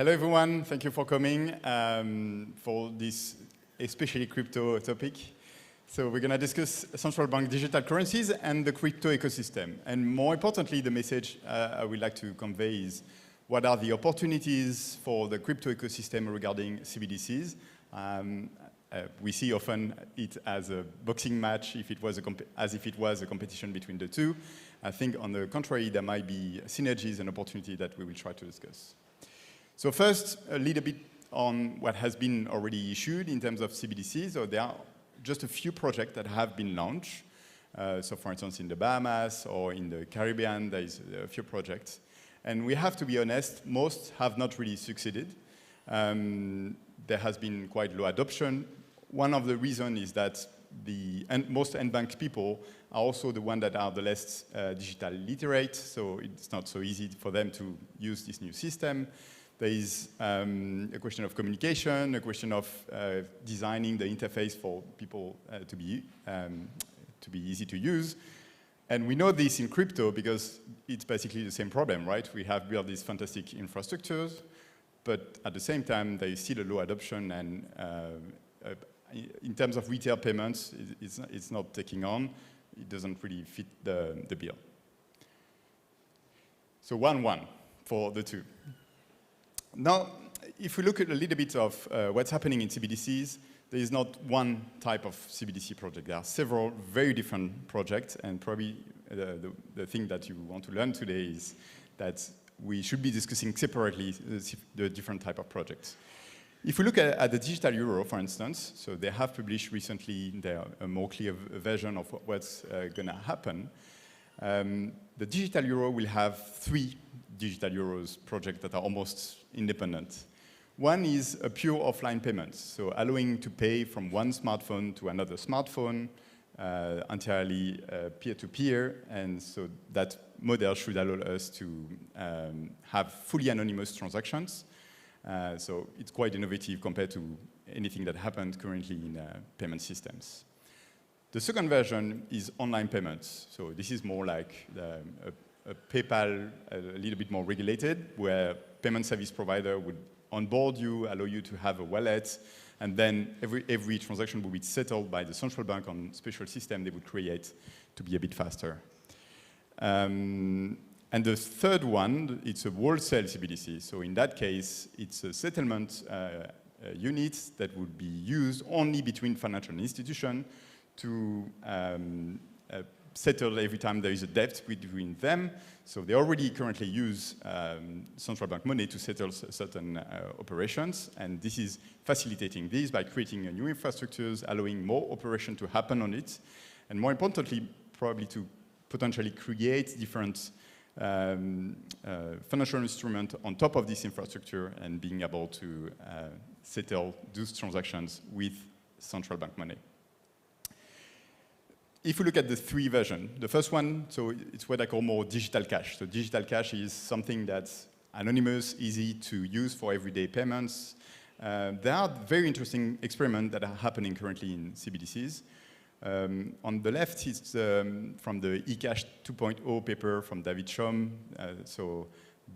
Hello everyone, thank you for coming for this especially crypto topic. So we're going to discuss central bank digital currencies and the crypto ecosystem. And more importantly, the message I would like to convey is what are the opportunities for the crypto ecosystem regarding CBDCs. We see often it as a boxing match as if it was a competition between the two. I think on the contrary, there might be synergies and opportunity that we will try to discuss. So first, a little bit on what has been already issued in terms of CBDCs. So there are just a few projects that have been launched. So for instance, in the Bahamas or in the Caribbean, there is a few projects. And we have to be honest, most have not really succeeded. There has been quite low adoption. One of the reasons is that most end-bank people are also the ones that are the less digital literate, so it's not so easy for them to use this new system. There is a question of communication, a question of designing the interface for people to be easy to use. And we know this in crypto because it's basically the same problem, right? We have built these fantastic infrastructures, but at the same time, there is still a low adoption, and in terms of retail payments, it's not taking on. It doesn't really fit the bill. So 1-1 for the two. Now, if we look at a little bit of what's happening in CBDCs, there is not one type of CBDC project. There are several very different projects, and probably the thing that you want to learn today is that we should be discussing separately the different type of projects. If we look at the digital euro, for instance, so they have published recently a more clear version of what's going to happen. The digital euro will have 3 digital euros projects that are almost independent. One is a pure offline payment, so allowing to pay from one smartphone to another smartphone, entirely peer-to-peer, and so that model should allow us to have fully anonymous transactions. So it's quite innovative compared to anything that happens currently in payment systems. The second version is online payments. So this is more like a PayPal, a little bit more regulated, where payment service provider would onboard you, allow you to have a wallet, and then every transaction will be settled by the central bank on special system they would create to be a bit faster. And the third one, it's a Worldcell CBDC. So in that case, it's a settlement unit that would be used only between financial institutions to settle every time there is a debt between them. So they already currently use central bank money to settle certain operations, and this is facilitating this by creating a new infrastructures, allowing more operation to happen on it, and more importantly, probably to potentially create different financial instruments on top of this infrastructure and being able to settle those transactions with central bank money. If we look at the 3 versions, the first one, so it's what I call more digital cash. So digital cash is something that's anonymous, easy to use for everyday payments. There are very interesting experiments that are happening currently in CBDCs. On the left, it's from the eCash 2.0 paper from David Shom. So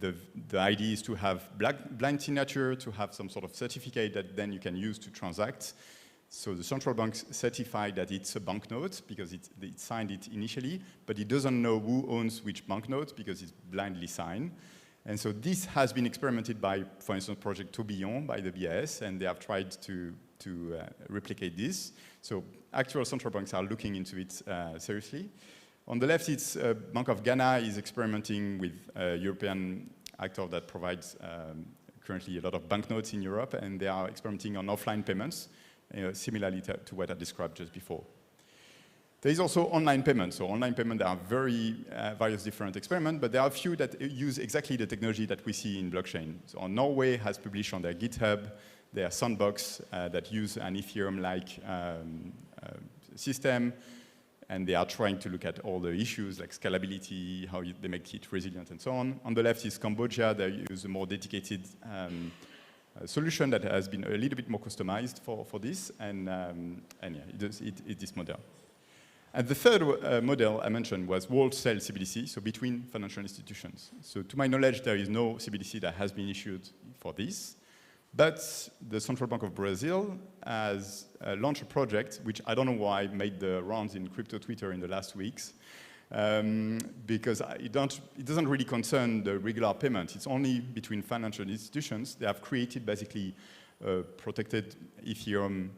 the idea is to have blind signature, to have some sort of certificate that then you can use to transact. So the central bank certified that it's a banknote because it signed it initially, but it doesn't know who owns which banknote because it's blindly signed. And so this has been experimented by, for instance, Project Tourbillon by the BIS, and they have tried to replicate this. So actual central banks are looking into it seriously. On the left, it's Bank of Ghana is experimenting with a European actor that provides currently a lot of banknotes in Europe, and they are experimenting on offline payments, similarly to what I described just before. There is also online payments. So online payment, there are various different experiments, but there are a few that use exactly the technology that we see in blockchain. So Norway has published on their GitHub their sandbox that use an Ethereum-like system, and they are trying to look at all the issues like scalability, how they make it resilient, and so on. On the left is Cambodia. They use a more dedicated solution that has been a little bit more customized for this, and yeah, it is this model. And the third model I mentioned was Worldcell CBDC, so between financial institutions. So to my knowledge, there is no CBDC that has been issued for this. But the Central Bank of Brazil has launched a project, which I don't know why made the rounds in crypto Twitter in the last weeks, because it doesn't really concern the regular payment. It's only between financial institutions. They have created basically a protected Ethereum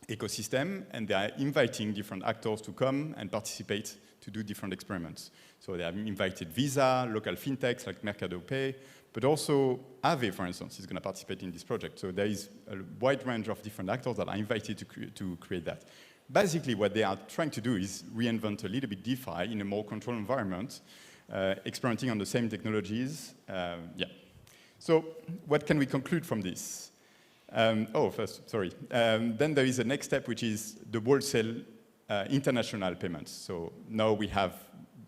ecosystem, and they are inviting different actors to come and participate to do different experiments. So they have invited Visa, local fintechs like Mercado Pay, but also Aave, for instance, is going to participate in this project. So there is a wide range of different actors that are invited to create that. Basically, what they are trying to do is reinvent a little bit DeFi in a more controlled environment, experimenting on the same technologies. So what can we conclude from this? Then there is a next step, which is the Worldcell international payments. So now we have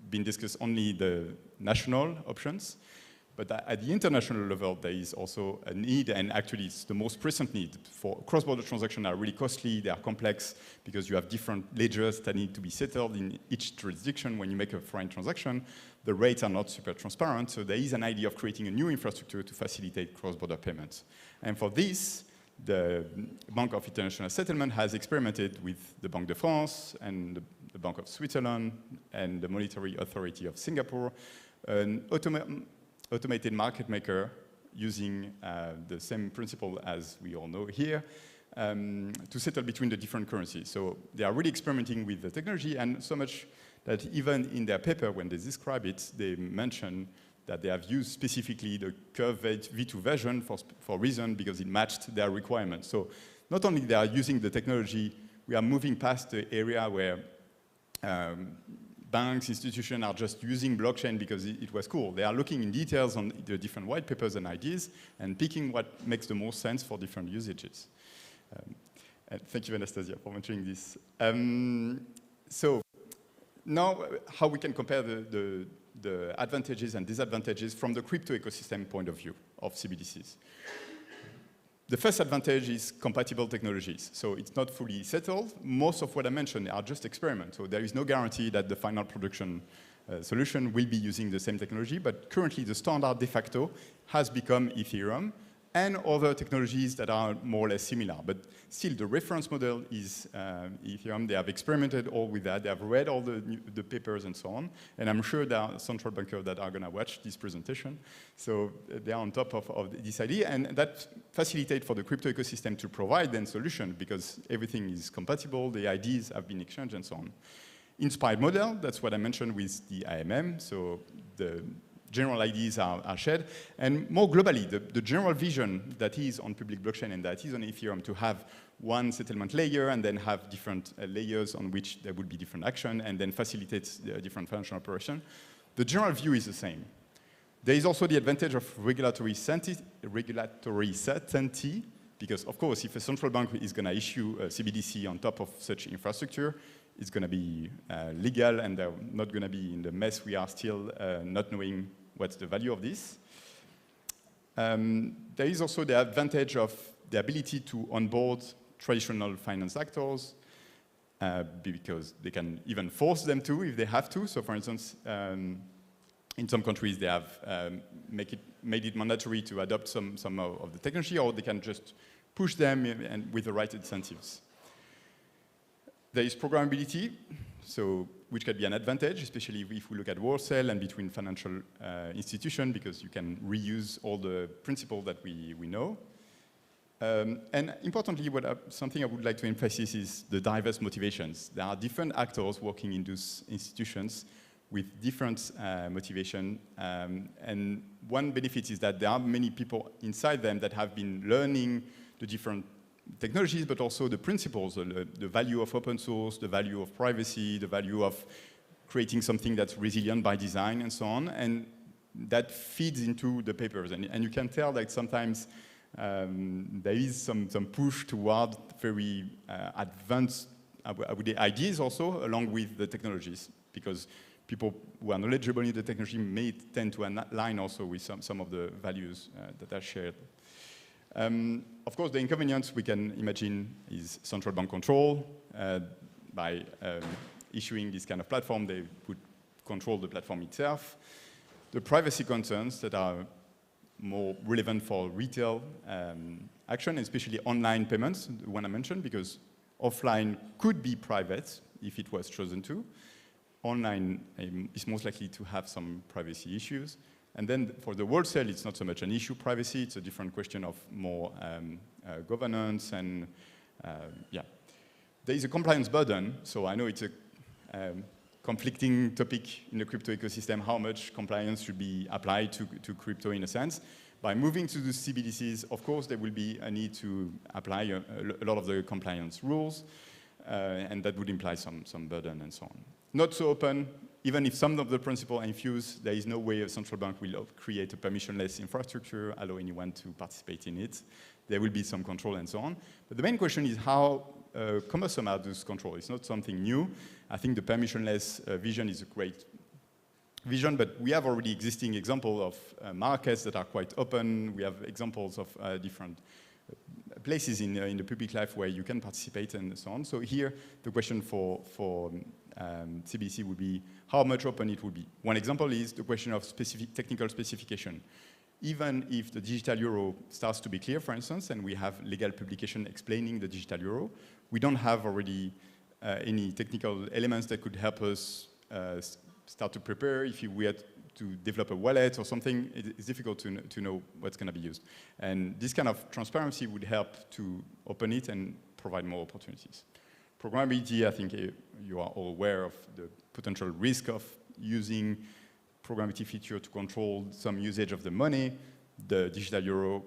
been discussed only the national options, but at the international level, there is also a need, and actually it's the most present need. For cross-border transactions are really costly, they are complex, because you have different ledgers that need to be settled in each jurisdiction. When you make a foreign transaction, the rates are not super transparent, so there is an idea of creating a new infrastructure to facilitate cross-border payments. And for this, the Bank of International Settlement has experimented with the Banque de France and the Bank of Switzerland and the Monetary Authority of Singapore, an automated market maker using the same principle as we all know here to settle between the different currencies. So they are really experimenting with the technology, and so much that even in their paper, when they describe it, they mention that they have used specifically the Curve V2 version for reason because it matched their requirements. So not only they are using the technology, we are moving past the area where banks, institutions are just using blockchain because it was cool. They are looking in details on the different white papers and ideas and picking what makes the most sense for different usages. And thank you, Anastasia, for mentioning this. So now how we can compare the advantages and disadvantages from the crypto ecosystem point of view of CBDCs. The first advantage is compatible technologies. So it's not fully settled. Most of what I mentioned are just experiments. So there is no guarantee that the final production solution will be using the same technology. But currently, the standard de facto has become Ethereum and other technologies that are more or less similar. But still, the reference model is Ethereum. They have experimented all with that. They have read all the papers and so on. And I'm sure there are central bankers that are going to watch this presentation. So they are on top of this idea. And that facilitates for the crypto ecosystem to provide then solution because everything is compatible. The IDs have been exchanged and so on. Inspired model, that's what I mentioned with the IMM. So the general ideas are shared. And more globally, the general vision that is on public blockchain and that is on Ethereum to have one settlement layer and then have different layers on which there would be different action and then facilitate different financial operation, the general view is the same. There is also the advantage of regulatory certainty because, of course, if a central bank is going to issue a CBDC on top of such infrastructure, it's going to be legal and they're not going to be in the mess we are still not knowing what's the value of this. There is also the advantage of the ability to onboard traditional finance actors because they can even force them to if they have to. So for instance, in some countries they have made it mandatory to adopt some of the technology, or they can just push them and with the right incentives. There is programmability, so which can be an advantage, especially if we look at Worldcell and between financial institutions, because you can reuse all the principles that we know. And importantly, something I would like to emphasize is the diverse motivations. There are different actors working in those institutions with different motivation. And one benefit is that there are many people inside them that have been learning the different technologies, but also the principles, the value of open source, the value of privacy, the value of creating something that's resilient by design, and so on. And that feeds into the papers. And you can tell that sometimes there is some push toward very advanced ideas also, along with the technologies, because people who are knowledgeable in the technology may tend to align also with some of the values that are shared. Of course, the inconvenience we can imagine is central bank control by issuing this kind of platform, they would control the platform itself. The privacy concerns that are more relevant for retail action, especially online payments, the one I mentioned, because offline could be private if it was chosen to. Online is most likely to have some privacy issues. And then for the Worldcell, it's not so much an issue privacy, it's a different question of more governance and, yeah. There is a compliance burden, so I know it's a conflicting topic in the crypto ecosystem, how much compliance should be applied to crypto in a sense. By moving to the CBDCs, of course, there will be a need to apply a lot of the compliance rules, and that would imply some burden and so on. Not so open, even if some of the principles are infused, there is no way a central bank will create a permissionless infrastructure, allow anyone to participate in it. There will be some control and so on. But the main question is how cumbersome are those controls? It's not something new. I think the permissionless vision is a great vision, but we have already existing examples of markets that are quite open. We have examples of different places in the public life where you can participate and so on. So here, the question for CBDC would be how much open it would be. One example is the question of specific technical specification. Even if the digital euro starts to be clear, for instance, and we have legal publication explaining the digital euro, we don't have already any technical elements that could help us start to prepare. If we had to develop a wallet or something, it's difficult to know what's going to be used. And this kind of transparency would help to open it and provide more opportunities. Programmability, I think you are all aware of the potential risk of using programmability feature to control some usage of the money. The digital euro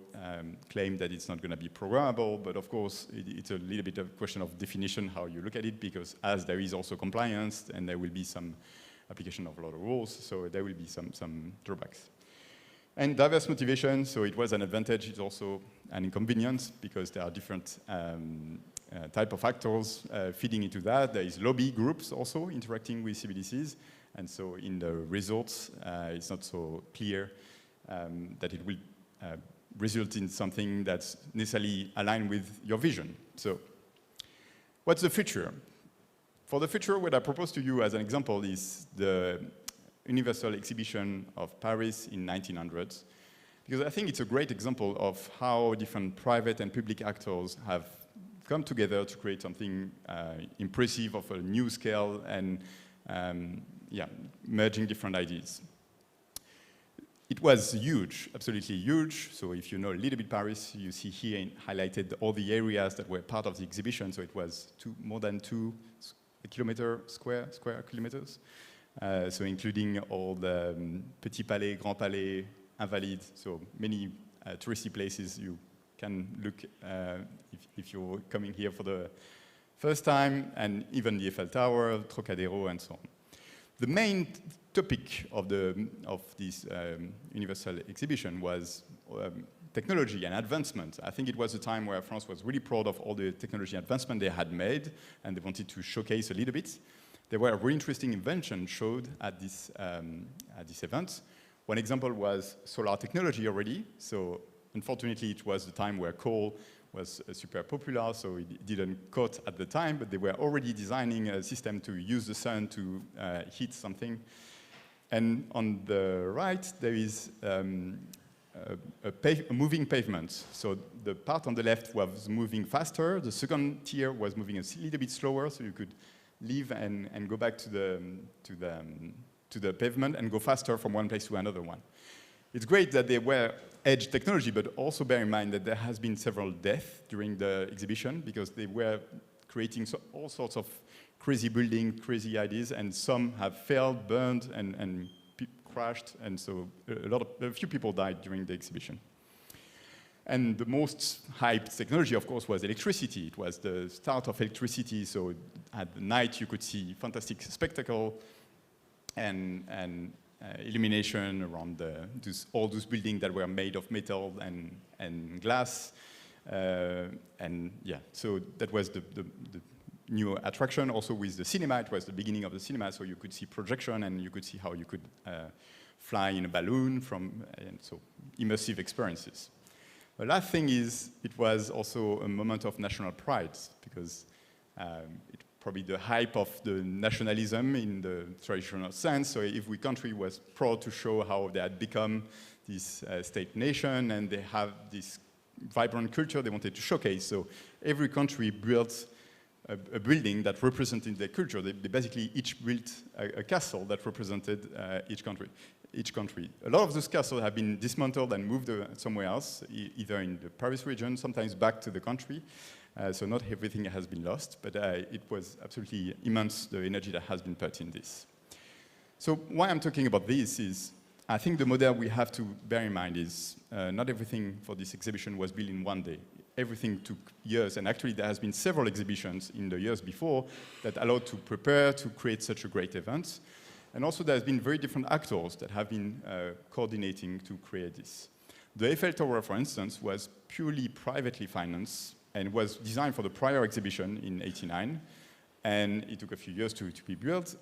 claim that it's not going to be programmable, but of course it's a little bit of a question of definition how you look at it, because as there is also compliance and there will be some application of a lot of rules, so there will be some drawbacks. And diverse motivation, so it was an advantage, it's also an inconvenience because there are different type of actors feeding into that. There is lobby groups also interacting with CBDCs, and so in the results, it's not so clear that it will result in something that's necessarily aligned with your vision. So what's the future? For the future, what I propose to you as an example is the Universal Exhibition of Paris in 1900s, because I think it's a great example of how different private and public actors have come together to create something impressive of a new scale and yeah, merging different ideas. It was huge, absolutely huge. So if you know a little bit Paris, you see here highlighted all the areas that were part of the exhibition. So it was more than 2 square kilometers. So including all the Petit Palais, Grand Palais, Invalides, so many touristy places you can look if you're coming here for the first time, and even the Eiffel Tower, Trocadero, and so on. The main topic of this Universal Exhibition was technology and advancement. I think it was a time where France was really proud of all the technology advancement they had made, and they wanted to showcase a little bit. There were really interesting inventions showed at this event. One example was solar technology already. So unfortunately, it was the time where coal was super popular, so it didn't caught at the time, but they were already designing a system to use the sun to heat something. And on the right, there is a moving pavement. So the part on the left was moving faster. The second tier was moving a little bit slower, so you could leave and go back to the pavement and go faster from one place to another one. It's great that they were edge technology, but also bear in mind that there has been several deaths during the exhibition because they were creating all sorts of crazy buildings, crazy ideas, and some have failed, burned, and crashed, and so a few people died during the exhibition. And the most hyped technology, of course, was electricity. It was the start of electricity, so at night you could see fantastic spectacle and illumination around all those buildings that were made of metal and glass. And yeah, so that was the new attraction. Also with the cinema, it was the beginning of the cinema, so you could see projection and you could see how you could fly in a balloon and so immersive experiences. The last thing is, it was also a moment of national pride because it probably the hype of the nationalism in the traditional sense. So every country was proud to show how they had become this state nation, and they have this vibrant culture they wanted to showcase. So every country built a building that represented their culture. They basically each built a castle that represented each country. A lot of those castles have been dismantled and moved somewhere else, either in the Paris region, sometimes back to the country. So not everything has been lost, but it was absolutely immense, the energy that has been put in this. So why I'm talking about this is, I think the model we have to bear in mind is not everything for this exhibition was built in one day. Everything took years, and actually there has been several exhibitions in the years before that allowed to prepare to create such a great event. And also there's been very different actors that have been coordinating to create this. The Eiffel Tower, for instance, was purely privately financed and was designed for the prior exhibition in '89, and it took a few years to be built.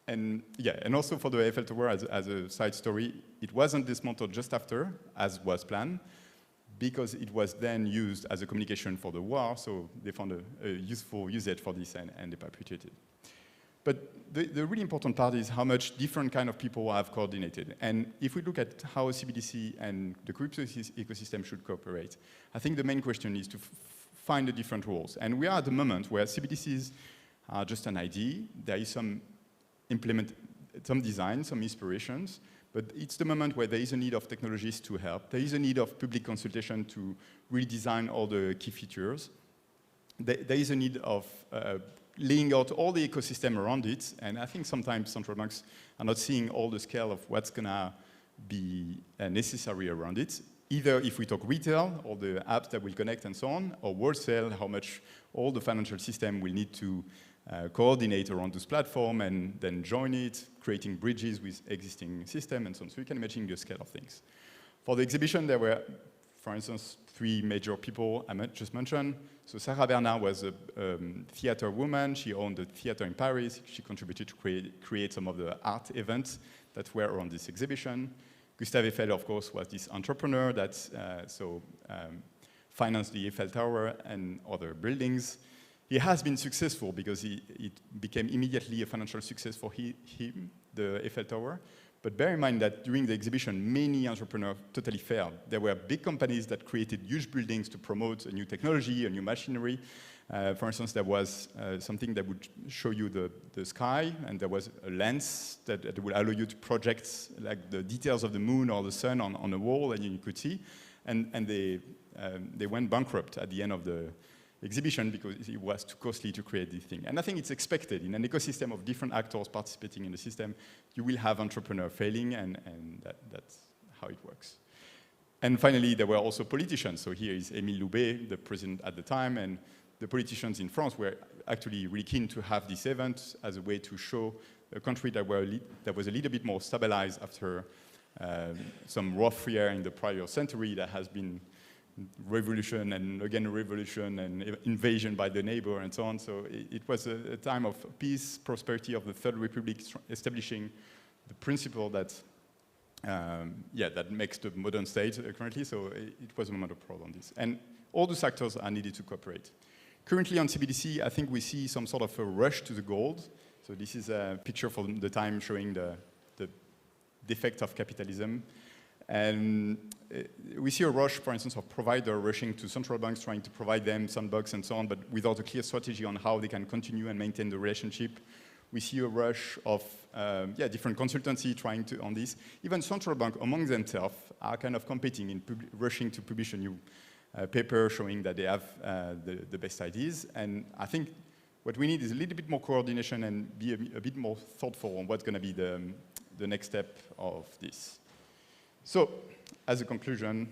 And yeah, and also for the Eiffel Tower, as a side story, it wasn't dismantled just after, as was planned, because it was then used as a communication for the war, so they found a useful usage for this and they perpetuated. But the really important part is how much different kind of people have coordinated. And if we look at how CBDC and the crypto ecosystem should cooperate, I think the main question is to find the different roles. And we are at the moment where CBDCs are just an idea. There is some design, some inspirations, but it's the moment where there is a need of technologists to help. There is a need of public consultation to redesign all the key features. There is a need of laying out all the ecosystem around it, and I think sometimes central banks are not seeing all the scale of what's gonna be necessary around it. Either if we talk retail, all the apps that will connect and so on, or wholesale, how much all the financial system will need to coordinate around this platform and then join it, creating bridges with existing system and so on. So you can imagine the scale of things. For the exhibition, there were, for instance, 3 major people I just mentioned. So Sarah Bernard was a theater woman. She owned a theater in Paris. She contributed to create some of the art events that were around this exhibition. Gustave Eiffel, of course, was this entrepreneur that financed the Eiffel Tower and other buildings. He has been successful because it became immediately a financial success for him, the Eiffel Tower. But bear in mind that during the exhibition, many entrepreneurs totally failed. There were big companies that created huge buildings to promote a new technology, a new machinery. For instance, there was something that would show you the sky, and there was a lens that would allow you to project like the details of the moon or the sun on a wall, and you could see. And they went bankrupt at the end of the exhibition because it was too costly to create this thing. And I think it's expected. In an ecosystem of different actors participating in the system, you will have entrepreneurs failing, and that's how it works. And finally, there were also politicians. So here is Émile Loubet, the president at the time, and the politicians in France were actually really keen to have this event as a way to show a country that was a little bit more stabilized after some rough year in the prior century that has been revolution and again revolution and invasion by the neighbor and so on. So it was a time of peace, prosperity of the Third Republic, establishing the principle that that makes the modern state currently. So it was a moment of pride on this. And all those actors are needed to cooperate. Currently on CBDC, I think we see some sort of a rush to the gold. So this is a picture from the time showing the defect of capitalism. And we see a rush, for instance, of provider rushing to central banks, trying to provide them sandbox and so on, but without a clear strategy on how they can continue and maintain the relationship. We see a rush of different consultancy trying to on this. Even central banks among themselves are kind of competing in rushing to publish a new paper showing that they have the best ideas. And I think what we need is a little bit more coordination and be a bit more thoughtful on what's going to be the next step of this. So, as a conclusion,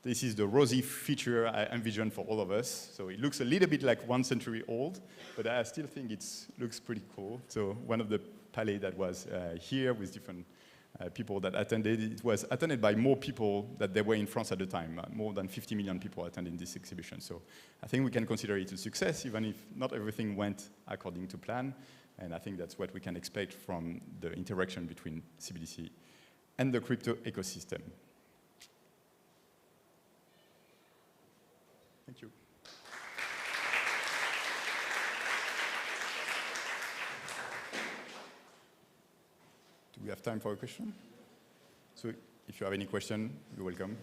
this is the rosy future I envision for all of us. So it looks a little bit like 1 century old, but I still think it looks pretty cool. So one of the palais that was here with different people that attended, it was attended by more people than there were in France at the time. More than 50 million people attended this exhibition. So I think we can consider it a success, even if not everything went according to plan. And I think that's what we can expect from the interaction between CBDC and the crypto ecosystem. Thank you. we have time for a question. So if you have any question, you're welcome.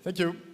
Thank you.